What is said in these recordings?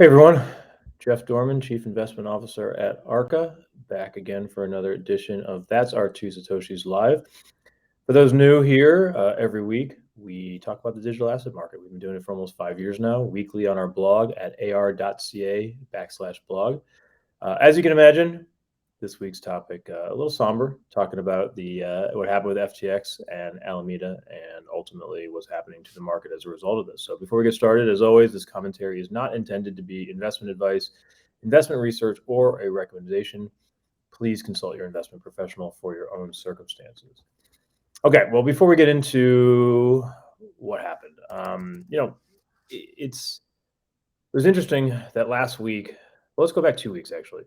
Hey everyone, Jeff Dorman, Chief Investment Officer at ARCA, back again for another edition of That's Our Two Satoshis Live. For those new here, every week we talk about the digital asset market. We've been doing it for almost 5 years now, weekly on our blog at ar.ca/blog. As you can imagine, this week's topic a little somber, talking about the what happened with FTX and Alameda, and ultimately what's happening to the market as a result of this. So before we get started, as always, this commentary is not intended to be investment advice, investment research, or a recommendation. Please consult your investment professional for your own circumstances. Okay, well, before we get into what happened, it was interesting that last week. Well, let's go back 2 weeks actually.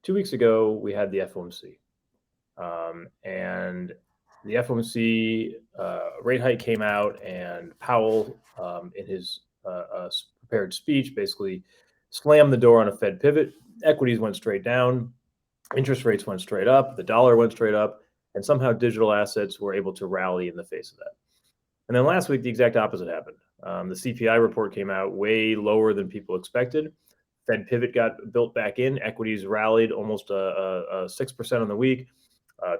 2 weeks ago, we had the FOMC, and the FOMC rate hike came out, and Powell, in his prepared speech, basically slammed the door on a Fed pivot. Equities went straight down, interest rates went straight up, the dollar went straight up, and somehow digital assets were able to rally in the face of that. And then last week, the exact opposite happened. The CPI report came out way lower than people expected. Fed pivot got built back in. Equities rallied almost 6% on the week.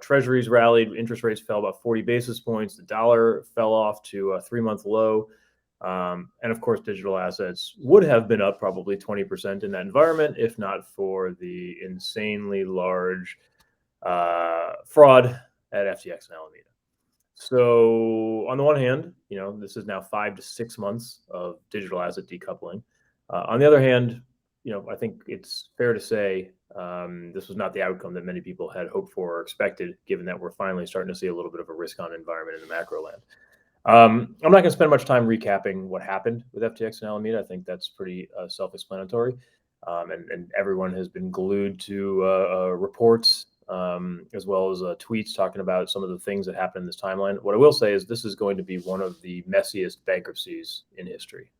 Treasuries rallied. Interest rates fell about 40 basis points. The dollar fell off to a 3-month low. And of course, digital assets would have been up probably 20% in that environment, if not for the insanely large fraud at FTX and Alameda. So on the one hand, this is now 5 to 6 months of digital asset decoupling. On the other hand, I think it's fair to say this was not the outcome that many people had hoped for or expected, given that we're finally starting to see a little bit of a risk-on environment in the macro land. I'm not going to spend much time recapping what happened with FTX and Alameda. I think that's pretty self-explanatory, and everyone has been glued to reports as well as tweets talking about some of the things that happened in this timeline. What I will say is this is going to be one of the messiest bankruptcies in history.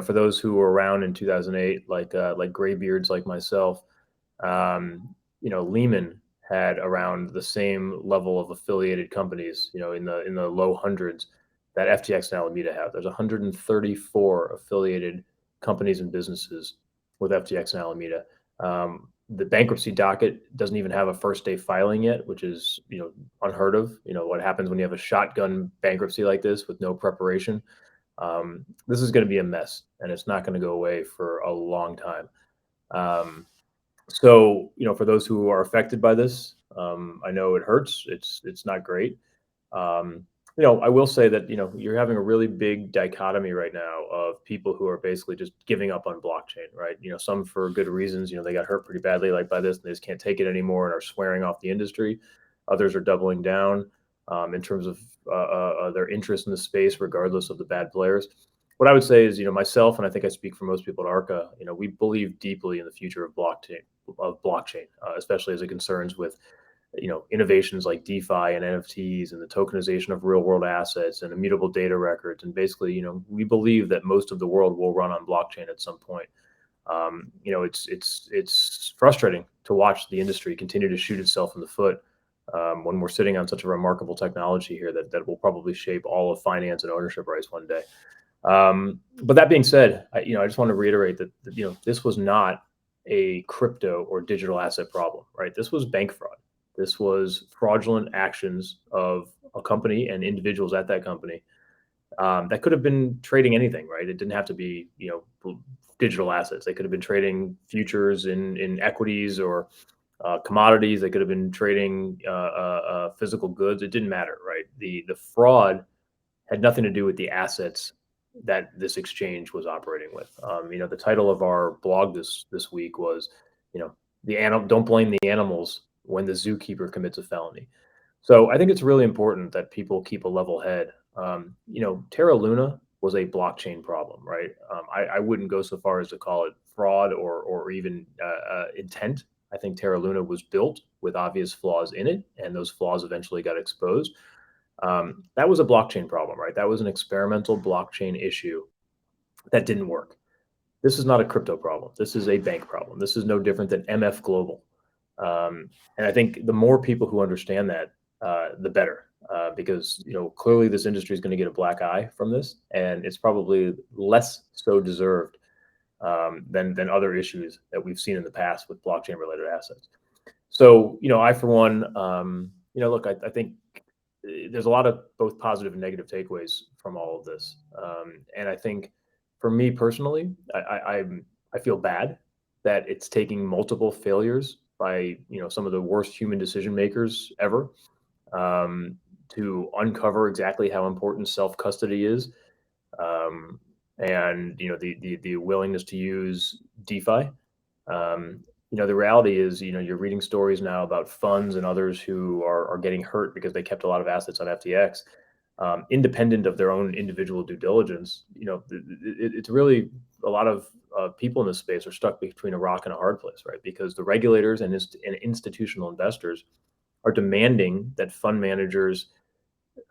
For those who were around in 2008, like graybeards like myself, Lehman had around the same level of affiliated companies, in the low hundreds that FTX and Alameda have. There's 134 affiliated companies and businesses with FTX and Alameda. The bankruptcy docket doesn't even have a first day filing yet, which is unheard of. What happens when you have a shotgun bankruptcy like this with no preparation? This is going to be a mess, and it's not going to go away for a long time. So, for those who are affected by this, I know it hurts. It's not great. I will say that, you're having a really big dichotomy right now of people who are basically just giving up on blockchain, right? Some for good reasons, they got hurt pretty badly like by this, and they just can't take it anymore and are swearing off the industry. Others are doubling down in terms of their interest in the space, regardless of the bad players. What I would say is, myself, and I think I speak for most people at ARCA, we believe deeply in the future of blockchain, especially as it concerns with, innovations like DeFi and NFTs and the tokenization of real world assets and immutable data records. And basically, we believe that most of the world will run on blockchain at some point. It's frustrating to watch the industry continue to shoot itself in the foot when we're sitting on such a remarkable technology here that will probably shape all of finance and ownership rights one day. But that being said, I just want to reiterate that this was not a crypto or digital asset problem, right? This was bank fraud. This was fraudulent actions of a company and individuals at that company that could have been trading anything, right? It didn't have to be digital assets. They could have been trading futures in equities or commodities. They could have been trading physical goods. It didn't matter, right? The fraud had nothing to do with the assets that this exchange was operating with. The title of our blog this week was, don't blame the animals when the zookeeper commits a felony. So I think it's really important that people keep a level head. Terra Luna was a blockchain problem, right? I wouldn't go so far as to call it fraud or even intent. I think Terra Luna was built with obvious flaws in it, and those flaws eventually got exposed. That was a blockchain problem, right? That was an experimental blockchain issue that didn't work. This is not a crypto problem. This is a bank problem. This is no different than MF Global. And I think the more people who understand that, the better, because clearly this industry is going to get a black eye from this, and it's probably less so deserved than other issues that we've seen in the past with blockchain related assets. So, I for one, look, I think there's a lot of both positive and negative takeaways from all of this, and I think for me personally, I feel bad that it's taking multiple failures by some of the worst human decision makers ever, um, to uncover exactly how important self custody is, um, and the willingness to use DeFi. Um, the reality is, you're reading stories now about funds and others who are getting hurt because they kept a lot of assets on FTX, independent of their own individual due diligence. It's really a lot of people in this space are stuck between a rock and a hard place, right? Because the regulators and institutional investors are demanding that fund managers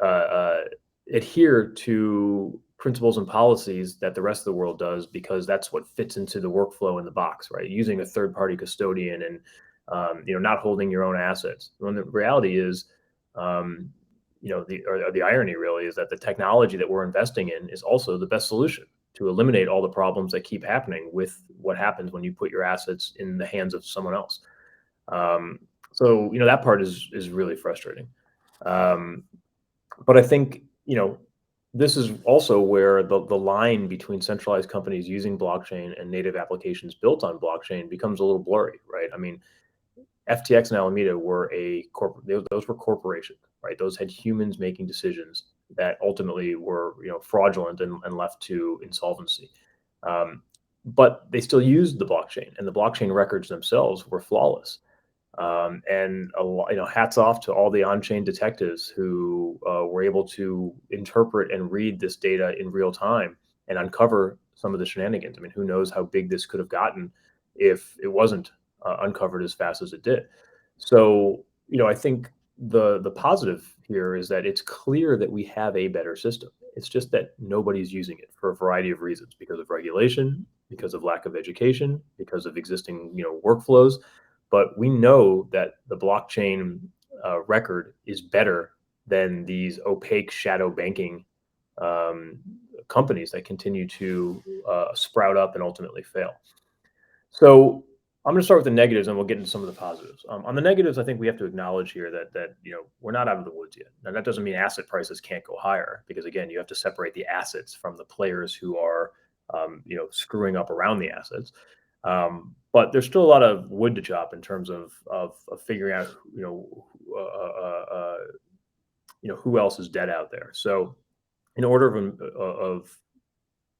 uh, uh, adhere to principles and policies that the rest of the world does, because that's what fits into the workflow in the box, right? Using a third party custodian and not holding your own assets. When the reality is, um, the irony really is that the technology that we're investing in is also the best solution to eliminate all the problems that keep happening with what happens when you put your assets in the hands of someone else. Um, so that part is really frustrating. Um, but I think, this is also where the line between centralized companies using blockchain and native applications built on blockchain becomes a little blurry, right? I mean, FTX and Alameda were those were corporations, right? Those had humans making decisions that ultimately were, fraudulent and left to insolvency. Um, but they still used the blockchain, and the blockchain records themselves were flawless. And hats off to all the on-chain detectives who were able to interpret and read this data in real time and uncover some of the shenanigans. I mean, who knows how big this could have gotten if it wasn't uncovered as fast as it did. So, I think the positive here is that it's clear that we have a better system. It's just that nobody's using it for a variety of reasons, because of regulation, because of lack of education, because of existing workflows. But we know that the blockchain record is better than these opaque shadow banking um, companies that continue to sprout up and ultimately fail. So I'm going to start with the negatives, and we'll get into some of the positives. On the negatives, I think we have to acknowledge here that we're not out of the woods yet. Now that doesn't mean asset prices can't go higher, because again, you have to separate the assets from the players who are screwing up around the assets. But there's still a lot of wood to chop in terms of figuring out who else is dead out there. So in order of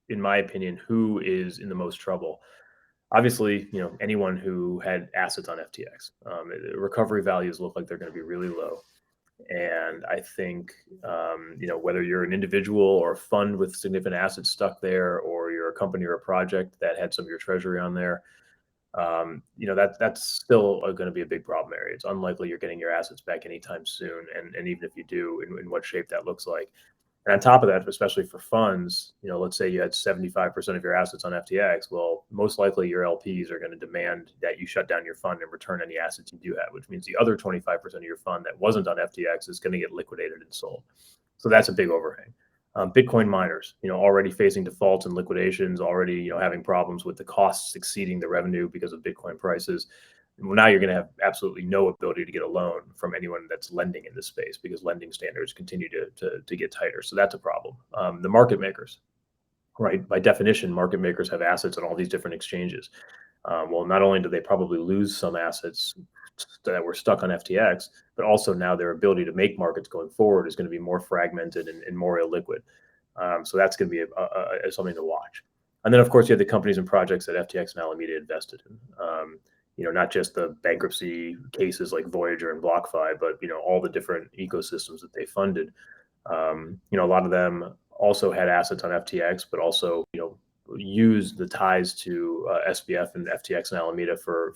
in my opinion, who is in the most trouble. Obviously, anyone who had assets on FTX, recovery values look like they're going to be really low. And I think, whether you're an individual or a fund with significant assets stuck there, or you're a company or a project that had some of your treasury on there, that's still going to be a big problem area. It's unlikely you're getting your assets back anytime soon. And even if you do, in what shape that looks like. And on top of that, especially for funds, let's say you had 75% of your assets on FTX. Well, most likely your LPs are going to demand that you shut down your fund and return any assets you do have, which means the other 25% of your fund that wasn't on FTX is going to get liquidated and sold. So that's a big overhang. Bitcoin miners, already facing defaults and liquidations, already, having problems with the costs exceeding the revenue because of Bitcoin prices. Well, now you're going to have absolutely no ability to get a loan from anyone that's lending in this space, because lending standards continue to get tighter. So that's a problem. The market makers, right? By definition, market makers have assets on all these different exchanges. Well, not only do they probably lose some assets that were stuck on FTX, but also now their ability to make markets going forward is going to be more fragmented and more illiquid. So that's going to be something to watch. And then, of course, you have the companies and projects that FTX and Alameda invested in. Not just the bankruptcy cases like Voyager and BlockFi, but all the different ecosystems that they funded. A lot of them also had assets on FTX, but also used the ties to SBF and FTX and Alameda for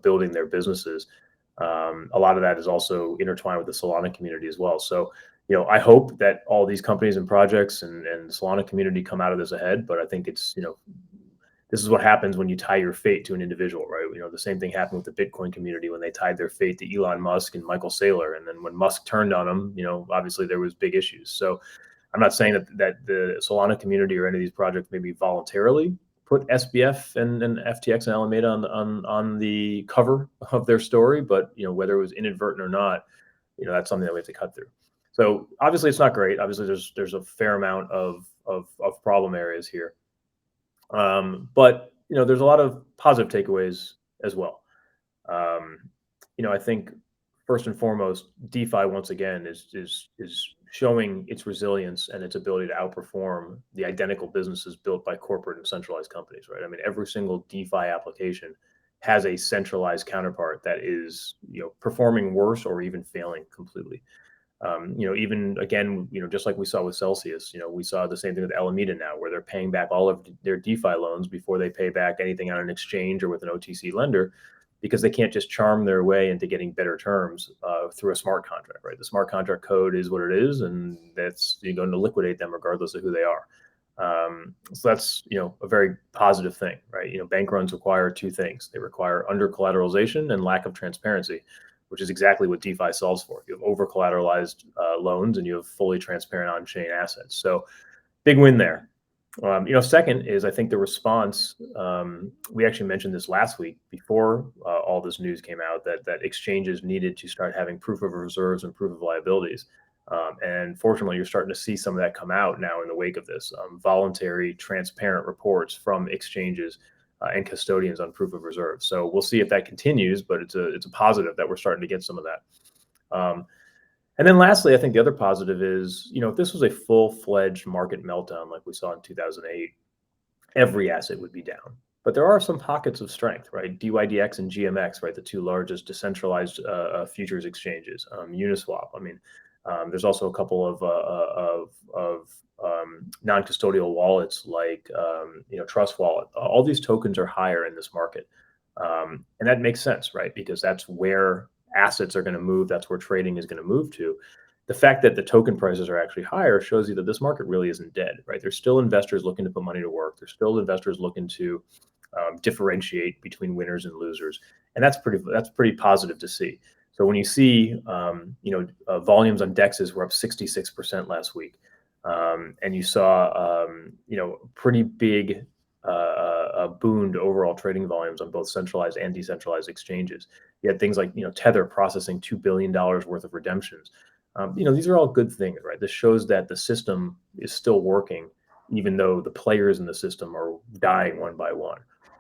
building their businesses. A lot of that is also intertwined with the Solana community as well. So, I hope that all these companies and projects and the Solana community come out of this ahead. But I think it's, this is what happens when you tie your fate to an individual, right? The same thing happened with the Bitcoin community when they tied their fate to Elon Musk and Michael Saylor. And then when Musk turned on them, obviously there was big issues. So I'm not saying that the Solana community or any of these projects maybe voluntarily put SBF and FTX and Alameda on the cover of their story, but whether it was inadvertent or not, that's something that we have to cut through. So obviously it's not great. Obviously there's a fair amount of problem areas here, but there's a lot of positive takeaways as well. Um, I think first and foremost, DeFi once again is showing its resilience and its ability to outperform the identical businesses built by corporate and centralized companies, right? I mean, every single DeFi application has a centralized counterpart that is, performing worse or even failing completely. Even again, just like we saw with Celsius, we saw the same thing with Alameda now, where they're paying back all of their DeFi loans before they pay back anything on an exchange or with an OTC lender, because they can't just charm their way into getting better terms through a smart contract, right? The smart contract code is what it is, and that's you're going to liquidate them regardless of who they are. So that's a very positive thing, right? Bank runs require two things: they require under collateralization and lack of transparency, which is exactly what DeFi solves for. You have over collateralized loans and you have fully transparent on chain assets. So big win there. Second is I think the response. We actually mentioned this last week before all this news came out that exchanges needed to start having proof of reserves and proof of liabilities. And fortunately, you're starting to see some of that come out now in the wake of this voluntary, transparent reports from exchanges and custodians on proof of reserve. So we'll see if that continues, but it's a positive that we're starting to get some of that. And then lastly, I think the other positive is, if this was a full-fledged market meltdown like we saw in 2008, every asset would be down. But there are some pockets of strength, right? DYDX and GMX, right? The two largest decentralized futures exchanges, Uniswap. I mean, there's also a couple of non-custodial wallets like Trust Wallet. All these tokens are higher in this market, and that makes sense, right? Because that's where assets are going to move. That's where trading is going to move to. The fact that the token prices are actually higher shows you that this market really isn't dead, right? There's still investors looking to put money to work. There's still investors looking to differentiate between winners and losers, and that's pretty positive to see. So when you see, volumes on dexes were up 66% last week, and you saw, pretty big boon to overall trading volumes on both centralized and decentralized exchanges. You had things like, Tether processing $2 billion worth of redemptions. These are all good things, right? This shows that the system is still working, even though the players in the system are dying one by one.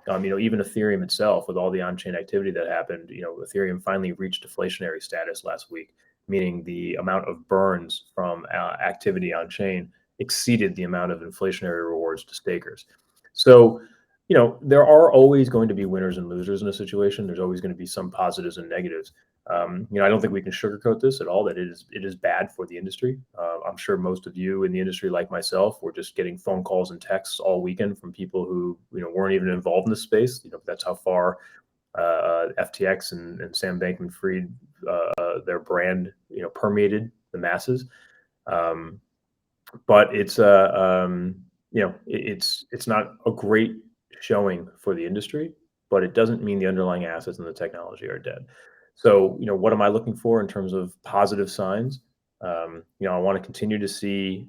Even Ethereum itself, with all the on-chain activity that happened, Ethereum finally reached deflationary status last week, meaning the amount of burns from activity on chain exceeded the amount of inflationary rewards to stakers. So, there are always going to be winners and losers in a situation. There's always going to be some positives and negatives. I don't think we can sugarcoat this at all, that it is bad for the industry. I'm sure most of you in the industry, like myself, were just getting phone calls and texts all weekend from people who, weren't even involved in this space. That's how far FTX and Sam Bankman-Fried, their brand, permeated the masses. But it's it's not a great showing for the industry, but it doesn't mean the underlying assets and the technology are dead. So, what am I looking for in terms of positive signs? I want to continue to see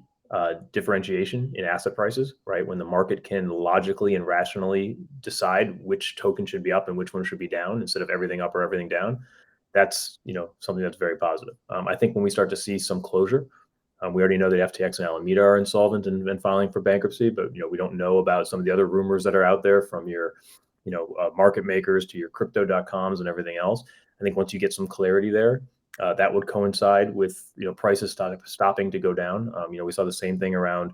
differentiation in asset prices, right? When the market can logically and rationally decide which token should be up and which one should be down instead of everything up or everything down. That's, something that's very positive. I think when we start to see some closure, we already know that FTX and Alameda are insolvent and filing for bankruptcy, but we don't know about some of the other rumors that are out there, from your market makers to your crypto.coms and everything else. I think once you get some clarity there, that would coincide with prices stopping to go down. We saw the same thing around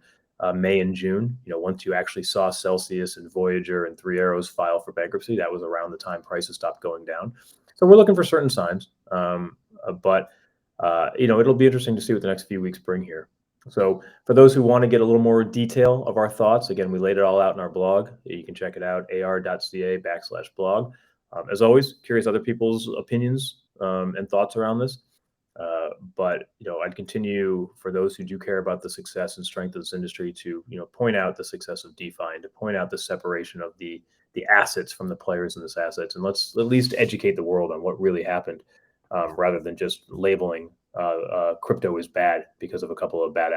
May and June. Once you actually saw Celsius and Voyager and Three Arrows file for bankruptcy, that was around the time prices stopped going down. So we're looking for certain signs, but it'll be interesting to see what the next few weeks bring here. So for those who want to get a little more detail of our thoughts, again, we laid it all out in our blog. You can check it out, ar.ca/blog. As always, curious other people's opinions and thoughts around this. But I'd continue, for those who do care about the success and strength of this industry, to point out the success of DeFi and to point out the separation of the assets from the players in this assets, and let's at least educate the world on what really happened, rather than just labeling crypto as bad because of a couple of bad